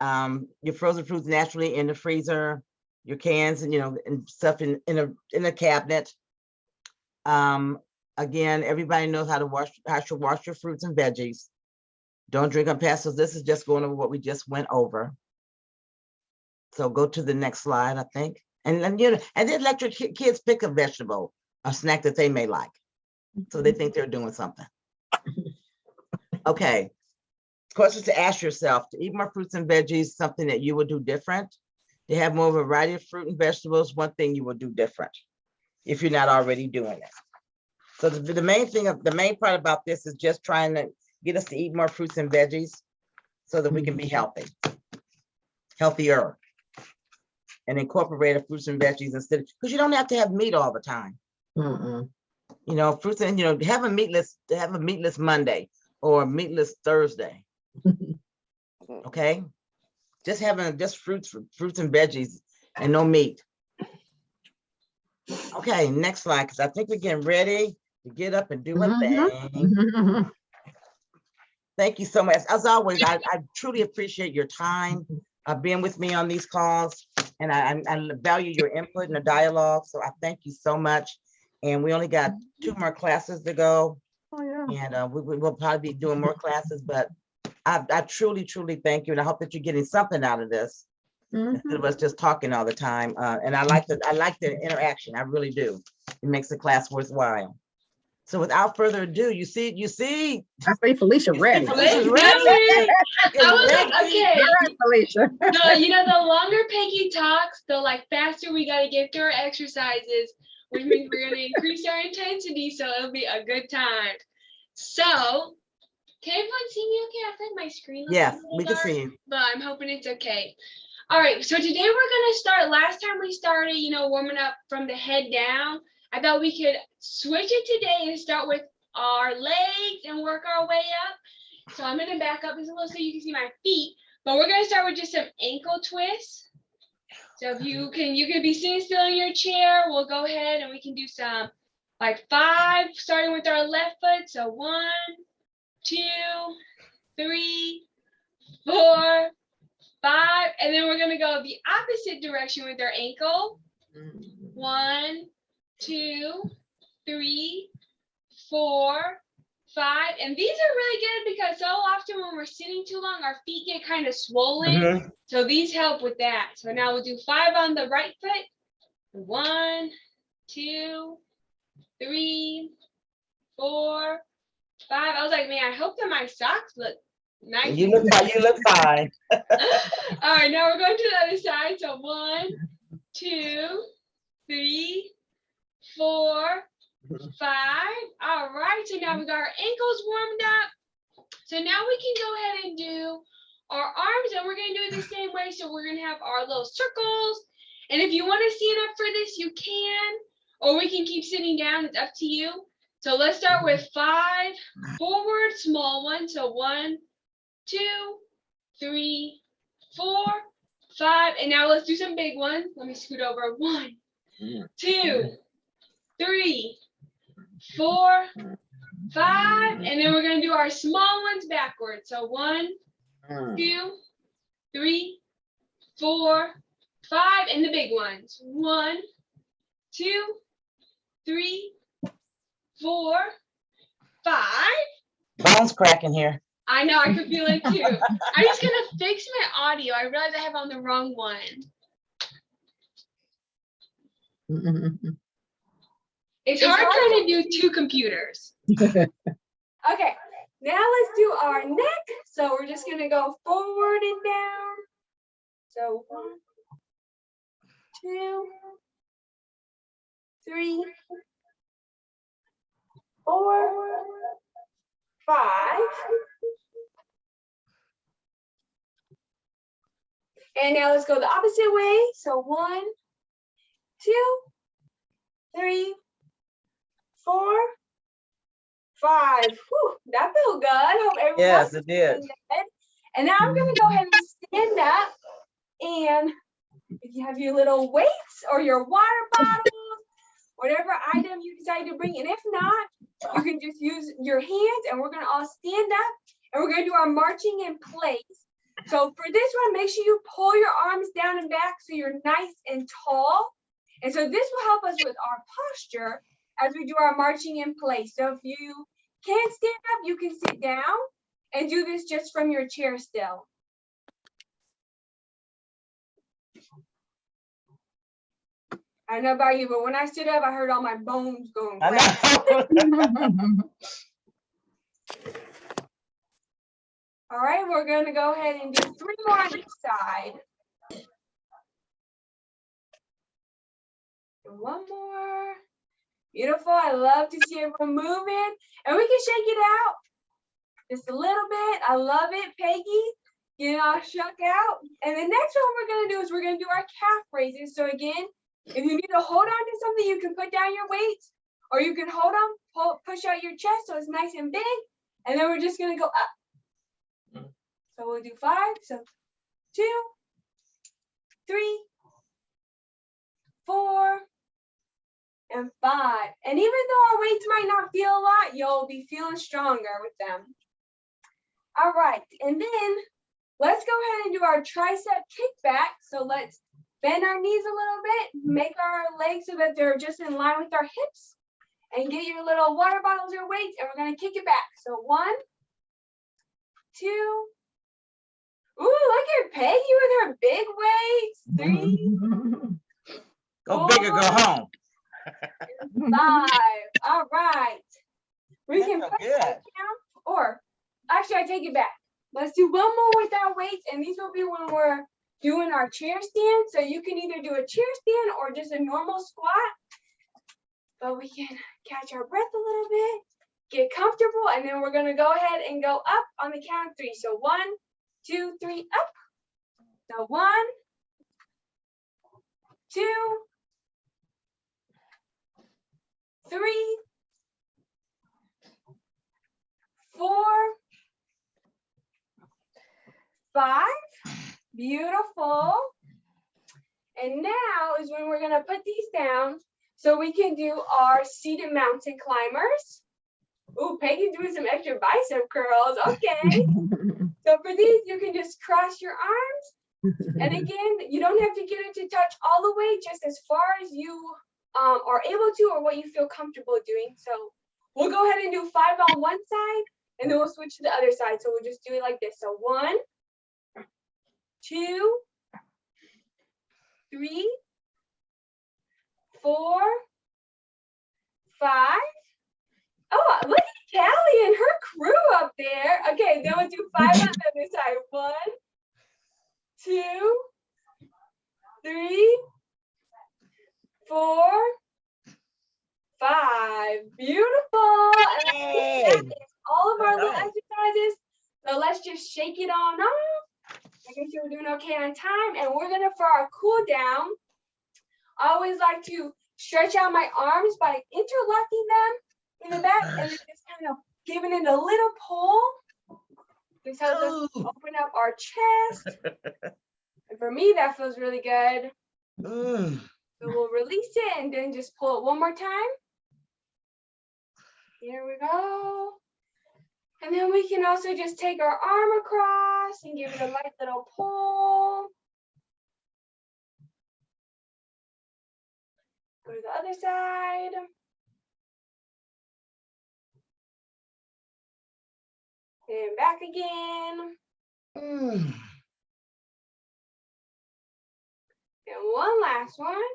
Your frozen fruits naturally in the freezer, your cans and and stuff in a cabinet. Again, everybody knows how to wash your fruits and veggies. Don't drink on pastos. This is just going over what we just went over. So go to the next slide, I think. And then let your kids pick a vegetable, a snack that they may like. So they think they're doing something. Okay. Questions to ask yourself: to eat more fruits and veggies, something that you would do different. To have more variety of fruit and vegetables, one thing you will do different if you're not already doing it. So the main part about this is just trying to get us to eat more fruits and veggies so that we can be healthier, and incorporate the fruits and veggies instead, because you don't have to have meat all the time. Fruits and have a meatless Monday or a meatless Thursday. Okay, just having fruits and veggies and no meat. Okay, next slide, because I think we're getting ready to get up and do a thing. Thank you so much. As always, I truly appreciate your time being with me on these calls, and I value your input and the dialogue. So I thank you so much. And we only got 2 more classes to go. And we will probably be doing more classes, but I truly, truly thank you. And I hope that you're getting something out of this instead of us just talking all the time. And I like the interaction. I really do. It makes the class worthwhile. So without further ado, you see. I say Felicia ready. Felicia's Let's ready. do it. I was like, Ready. okay. All right, Felicia. The longer Peggy talks, the faster we gotta get through our exercises, which means we're gonna increase our intensity, so it'll be a good time. So, can everyone see me okay? I feel like my screen looks a Yes, little we can dark, see you. but I'm hoping it's okay. All right, so today we're gonna start. Last time we started, warming up from the head down. I thought we could switch it today and start with our legs and work our way up. So I'm gonna back up just a little so you can see my feet, but we're gonna start with just some ankle twists. So if you can be sitting still in your chair, we'll go ahead and we can do some 5, starting with our left foot. So 1, 2, 3, 4, 5, and then we're gonna go the opposite direction with our ankle. 1, 2, 3, 4, 5, and these are really good because so often when we're sitting too long, our feet get kind of swollen. So these help with that. So now we'll do 5 on the right foot. 1, 2, 3, 4, 5. I was like, man, I hope that my socks look nice. You look fine. All right, now we're going to the other side. So 1, 2, 3, 4, 5. All right, so now we got our ankles warmed up. So now we can go ahead and do our arms, and we're gonna do it the same way. So we're gonna have our little circles. And if you want to stand up for this, you can, or we can keep sitting down. It's up to you. So let's start with 5 forward, small one. So 1, 2, 3, 4, 5. And now let's do some big ones. Let me scoot over. 1, 2, 3, 4, 5. And then we're going to do our small ones backwards. So 1, 2, 3, 4, 5. And the big ones. 1, 2, 3, 4, 5. Bones cracking here. I know, I could feel it too. I'm just gonna fix my audio. I realized I have on the wrong one. It's hard trying to do 2 computers. Okay, now let's do our neck. So we're just gonna go forward and down. So 1, 2, 3, 4, 5. And now let's go the opposite way. So 1, 2, 3, 4, 5. Whew, that felt good. Hope everyone Yes, else is it did. feeling good. And now I'm gonna go ahead and stand up, and if you have your little weights or your water bottles, whatever item you decide to bring, and if not, you can just use your hands, and we're gonna all stand up, and we're gonna do our marching in place. So for this one, make sure you pull your arms down and back so you're nice and tall. And so this will help us with our posture as we do our marching in place. So if you can't stand up, you can sit down and do this just from your chair still. I don't know about you, but when I stood up, I heard all my bones going I crack. know. All right, we're gonna go ahead and do 3 more on each side. And 1 more. Beautiful. I love to see everyone moving. And we can shake it out just a little bit. I love it, Peggy. Getting all shook out. And the next one we're gonna do is we're gonna do our calf raises. So again, if you need to hold on to something, you can put down your weights, or you can hold on, push out your chest so it's nice and big. And then we're just gonna go up. So we'll do 5. So 2, 3, 4, and 5. And even though our weights might not feel a lot, you'll be feeling stronger with them. All right, and then let's go ahead and do our tricep kickback. So let's bend our knees a little bit, make our legs so that they're just in line with our hips, and get your little water bottles or weights, and we're gonna kick it back. So 1, 2, ooh, look at Peggy with her big weights. 3, Go big or go 4, home. 5. All right. We That can felt put good. that down, or actually I take it back. Let's do 1 more without weights, and these will be when we're doing our chair stand. So you can either do a chair stand or just a normal squat, but we can catch our breath a little bit, get comfortable, and then we're gonna go ahead and go up on the count of 3. So 1, 2, 3, up. So 1, 2, 3, 4, 5. Beautiful. And now is when we're gonna put these down so we can do our seated mountain climbers. Ooh, Peggy's doing some extra bicep curls. Okay. So for these, you can just cross your arms. And again, you don't have to get it to touch all the way, just as far as you are able to, or what you feel comfortable doing. So we'll go ahead and do 5 on one side, and then we'll switch to the other side. So we'll just do it like this. So 1, 2, 3, 4, 5. Oh, look at Callie and her crew up there. Okay, then we'll do 5 on the other side. 1, 2, 3, 4, 5. Beautiful. And I think that is all of our little exercises. So let's just shake it on off. Making sure we're doing okay on time. And we're gonna, for our cool down, I always like to stretch out my arms by interlocking them in the back and then just kind of giving it a little pull. This helps us open up our chest. And for me, that feels really good. So we'll release it and then just pull it one more time. Here we go. And then we can also just take our arm across and give it a light little pull. Go to the other side. And back again. And one last one.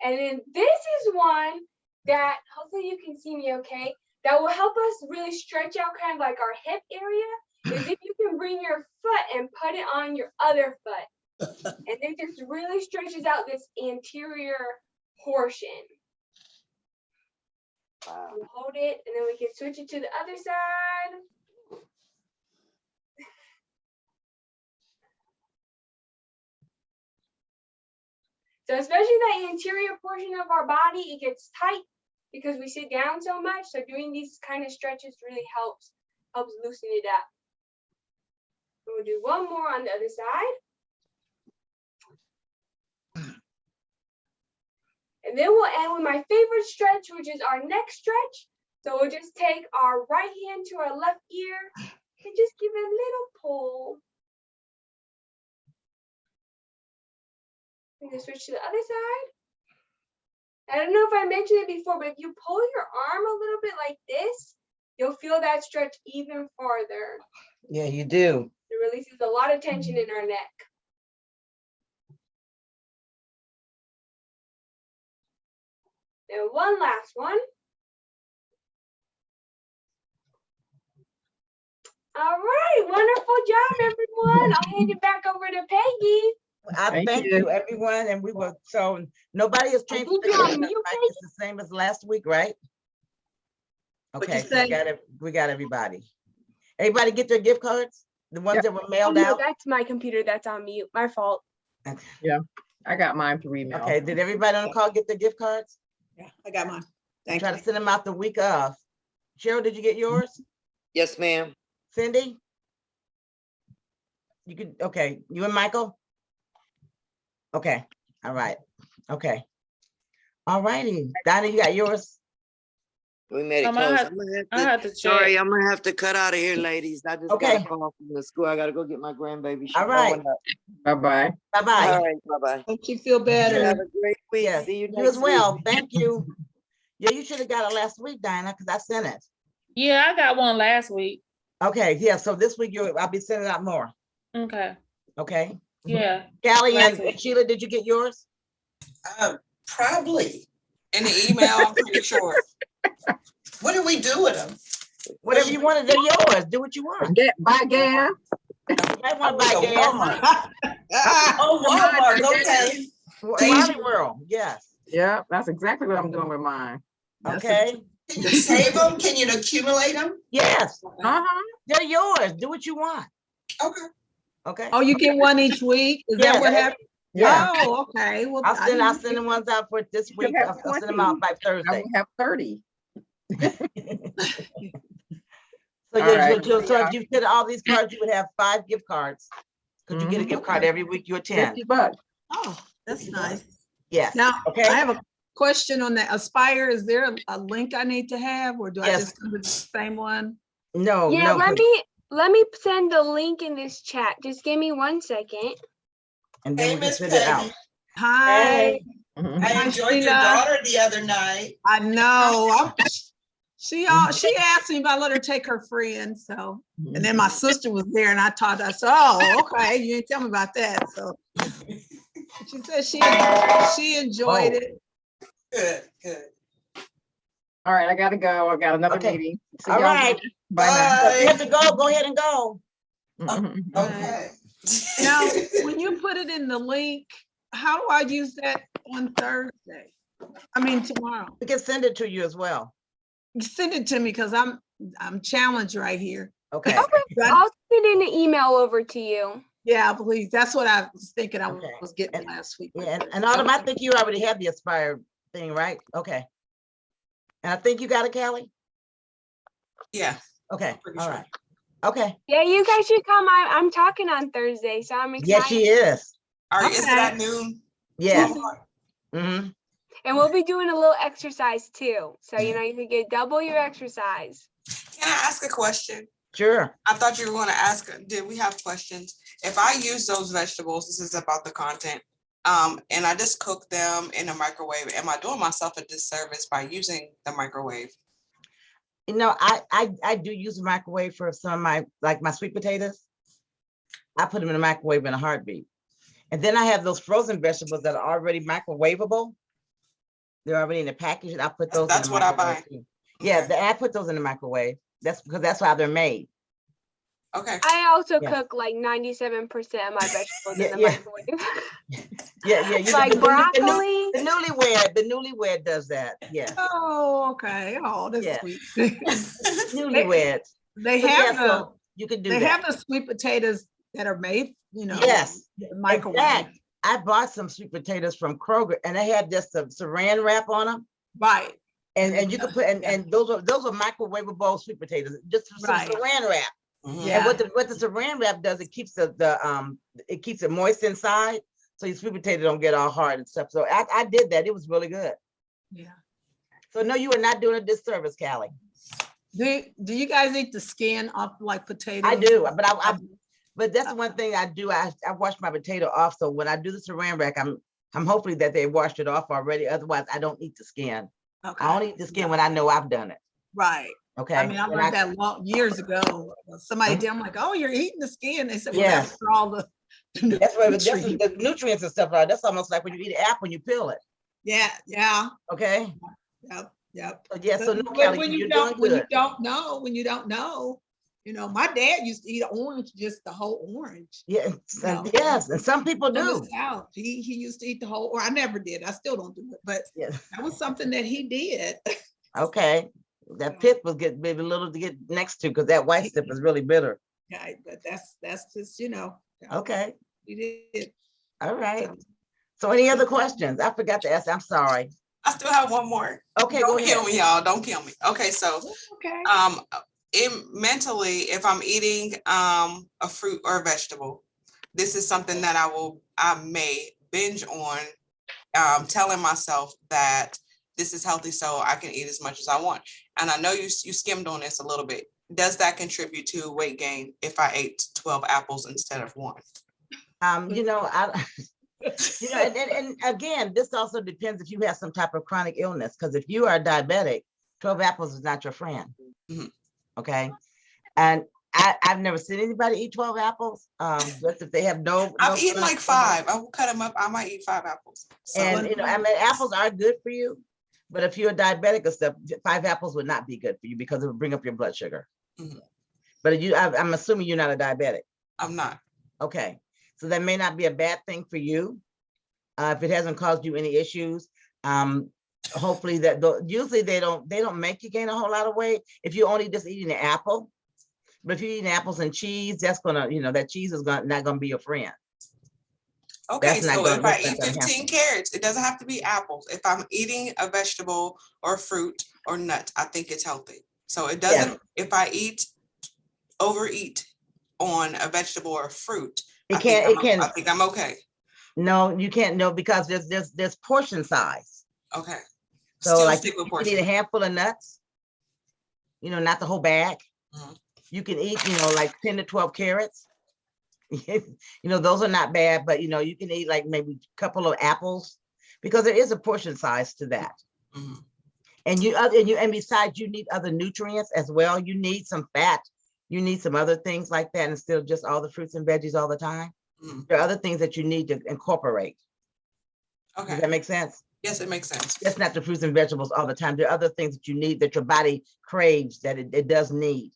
And then this is one that hopefully you can see me okay. That will help us really stretch out kind of like our hip area. Is if you can bring your foot and put it on your other foot. And it just really stretches out this anterior portion. We'll hold it and then we can switch it to the other side. So especially the anterior portion of our body, it gets tight because we sit down so much. So doing these kind of stretches really helps loosen it up. We'll do one more on the other side. And then we'll end with my favorite stretch, which is our neck stretch. So we'll just take our right hand to our left ear and just give it a little pull. I'm gonna switch to the other side. I don't know if I mentioned it before, but if you pull your arm a little bit like this, you'll feel that stretch even farther. Yeah, you do. It releases a lot of tension in our neck. And one last one. All right, wonderful job, everyone. I'll hand it back over to Peggy. I Thank thank you. you, everyone, and we were, so nobody has changed. think the you're on thing, mute, right? It's the same as last week, right? What'd you Okay, so say? we got everybody. Everybody get their gift cards? The ones Yep. that were Oh, mailed no, out? that's my computer that's on mute. My fault. I got mine through email. Okay, did everybody on the call get their gift cards? Yeah, I got mine. Thank Try you. to send them out the week of. Cheryl, did you get yours? Yes, ma'am. Cindy? You could, okay, you and Michael? Okay, all right, okay. All righty, Donna, you got yours? We made it I close. had- I'm gonna I have had to, to sorry, check. I'm gonna have to cut out of here, ladies. I just Okay. got a call from the school. I gotta go get my grandbaby. She's All right. throwing up. Bye-bye. Bye-bye. All right, bye-bye. Hope you feel Have better. a great week. Yeah, See you you next as well, week. thank you. Yeah, you should have got it last week, Dinah, because I sent it. Yeah, I got one last week. Okay, yeah, so this week I'll be sending out more, Okay, okay? yeah. Callie Last and week. Sheila, did you get yours? Probably in the email, I'm pretty sure. What do we do with them? Whatever you wanted, they're yours, do what you want. Buy gas. You might want to buy Oh, gas. Walmart. Oh, Walmart, okay. Wally World, yes, Yeah, that's exactly what I'm doing with mine. okay, Can you save them? Can you accumulate them? yes, Uh-huh. they're yours, do what you want, Okay. okay? Oh, you get one each week? Is Yeah, that what happened? Yeah, Oh, okay. Well, I'll I send didn't- the ones out for this You can week, have I'll send them 20. out by I Thursday. will have 30. So All right. so if you did all these cards, you would have 5 gift cards. Cause you get a gift card every week you attend, $50. Oh, that's nice. yes, Now, I okay? have a question on that Aspire. Is there a link I need to have, or do I Yes. just go to the same one? No, Yeah, no, let me send the link in this chat. Just give me 1 second. and then Hey, we can Miss send it out. Peggy, Hi, Hey. Mhm. I Hi, enjoyed your Sheila. daughter the other night. I know. She asked me if I let her take her friend, so. And then my sister was there and I taught her, so, oh, okay, you didn't tell me about that, so. She said she enjoyed Oh. it. Good, good. All right, I gotta go. I got another Okay. meeting. See All y'all right. later. Bye now. So if you have to go ahead and go. Mhm. Okay. Now, when you put it in the link, how do I use that on Thursday? I mean, tomorrow. We can send it to you as well, Send it to me because I'm challenged right here. okay? But- I'll send in an email over to you. Yeah, please. That's what I was thinking I Okay. was getting And- last week. Yeah, and Autumn, I think you already have the Aspire thing, right? Okay. And I think you got it, Callie? Yeah. Okay, Pretty all sure. right. Okay, Yeah, you guys should come. I'm talking on Thursday, so I'm excited. yes, she is, All right, is it Okay. at noon? yes. Walmart? Mm-hmm. And we'll be doing a little exercise too. So, you know, you can get double your exercise. Can I ask a question? Sure. I thought you were going to ask, did we have questions? If I use those vegetables, this is about the content, and I just cook them in a microwave, am I doing myself a disservice by using the microwave? You know, I do use a microwave for some of my, like my sweet potatoes. I put them in the microwave in a heartbeat. And then I have those frozen vegetables that are already microwavable. They're already in the package, and I put those in That's the what I microwave buy. too. Yeah, Okay. I put those in the microwave. That's because that's how they're made. Okay. I also Yeah. cook like 97% of my vegetables Yeah, in the yeah. microwave. Yeah, you Like the broccoli. newlywed does that. Yeah, Oh, okay. Oh, that's Yeah. sweet. newlyweds. They So, yeah, have the, so you could do they that. have the sweet potatoes that are made, Yes, the microwave. exact. I bought some sweet potatoes from Kroger and they had just some saran wrap on them. Right, And you could put, and those are microwavable sweet potatoes, just some Right. saran wrap. Mhm. And what the saran wrap does, it keeps it keeps it moist inside. So your sweet potato don't get all hard and stuff. So I did that. It was really good. yeah. So no, you are not doing a disservice, Callie. Do you guys eat the skin off like potatoes? I do, but that's one thing I do. I wash my potato off. So when I do the saran wrap, I'm hopefully that they washed it off already. Otherwise, I don't eat the skin. Okay. I only eat the skin when I know I've done it. Right. Okay. I mean, I And learned that years ago. Somebody Mhm. did, I'm like, oh, you're eating the skin. They said, well, Yes. that's for all the. That's where nutrients." the nutrients and stuff are. That's almost like when you eat an apple and you peel it. Yeah, yeah, Okay. yep. So yeah. So no, But Kelly, when you're you doing when you good. don't know, my dad used to eat an orange, just the whole orange. Yeah. No. Yes. And some people From do. the South. He used to eat the whole, or I never did. I still don't do it, but Yeah. that was something that he did. Okay. That pith was get maybe a little to get next to because that white stuff is really bitter. Yeah, but that's just, Okay. he did. All right. So any other questions? I forgot to ask. I'm sorry. I still have one more. Okay, go Don't kill ahead. me, y'all. Don't kill me. Okay, so Okay. mentally, if I'm eating a fruit or a vegetable, this is something that I may binge on, telling myself that this is healthy, so I can eat as much as I want. And I know you skimmed on this a little bit. Does that contribute to weight gain if I ate 12 apples instead of 1? And again, this also depends if you have some type of chronic illness, because if you are diabetic, 12 apples is not your friend. Mhm. Okay. And I've never seen anybody eat 12 apples. Just if they have no. I've eaten like 5. I will cut them up. I might eat 5 apples. So, And apples are good for you, but if you're diabetic or stuff, 5 apples would not be good for you because it would bring up your blood sugar. Mhm. But I'm assuming you're not a diabetic. I'm not. Okay, so that may not be a bad thing for you. If it hasn't caused you any issues, hopefully usually they don't make you gain a whole lot of weight if you're only just eating an apple. But if you're eating apples and cheese, that's gonna, that cheese is not gonna be your friend. Okay, That's not so gonna- if I that's not eat gonna 15 carrots, it doesn't have to be apples. If I'm eating a vegetable or fruit or nut, I think it's healthy. So it doesn't, if I overeat on a vegetable or fruit, I think I'm okay. No, you can't. No, because there's portion size. Okay. So Still like stick with you can portion. eat a handful of nuts, not the whole bag. Mhm. You can eat, like 10 to 12 carrots. Those are not bad, but you can eat like maybe a couple of apples because there is a portion size to that. Mhm. And besides, you need other nutrients as well. You need some fat. You need some other things like that instead of just all the fruits and veggies all the time. Mhm. There are other things that you need to incorporate. Does Okay. that make sense? Yes, it makes sense. That's not the fruits and vegetables all the time. There are other things that you need that your body craves that it does need.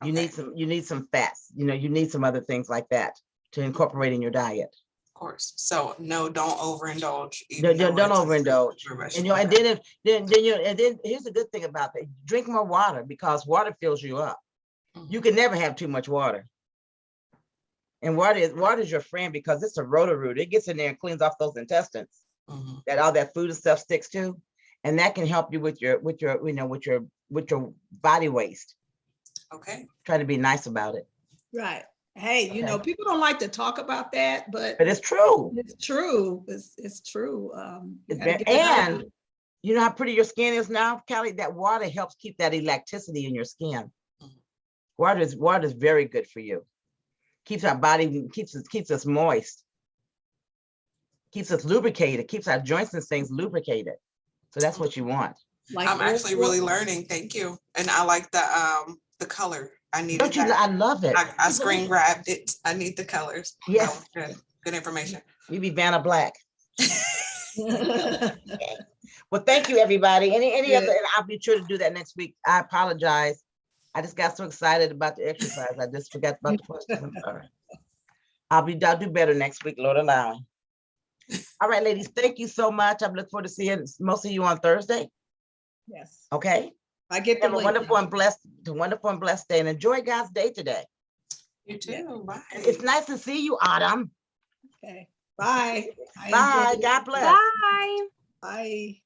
You need some fats, you need some other things like that to incorporate in your diet. Of course. So no, don't overindulge. Don't overindulge. And And then here's the good thing about that. Drink more water because water fills you up. You can never have too much water. And water is your friend because it's a roto-root. It gets in there and cleans off those intestines that all that food and stuff sticks to. And that can help you with your body waste. Okay. Try to be nice about it. Right. Hey, Okay. people don't like to talk about that, but But it's true. it's true. It's true. You It's gotta ve- get it out. and you know how pretty your skin is now, Callie? That water helps keep that elasticity in your skin. Water is very good for you. Keeps our body, keeps us moist. Keeps us lubricated, keeps our joints and things lubricated. So that's what you want. Like I'm actually really learning. Thank you. And I like the color. I needed Don't you? that. I love it. I screen grabbed it. I need the colors. Yes. That was good information. You be Vanna Black. Well, thank you, everybody. Any other, and I'll be sure to do that next week. I apologize. I just got so excited about the exercise. I just forgot about the questions. I'm sorry. I'll do better next week, Lord allowing. All right, ladies, thank you so much. I look forward to seeing most of you on Thursday. Yes. Okay. I get the Have a link. wonderful and blessed day and enjoy God's day today. You too. Bye. It's nice to see you, Autumn. Okay. Bye. Bye. God bless. Bye. Bye.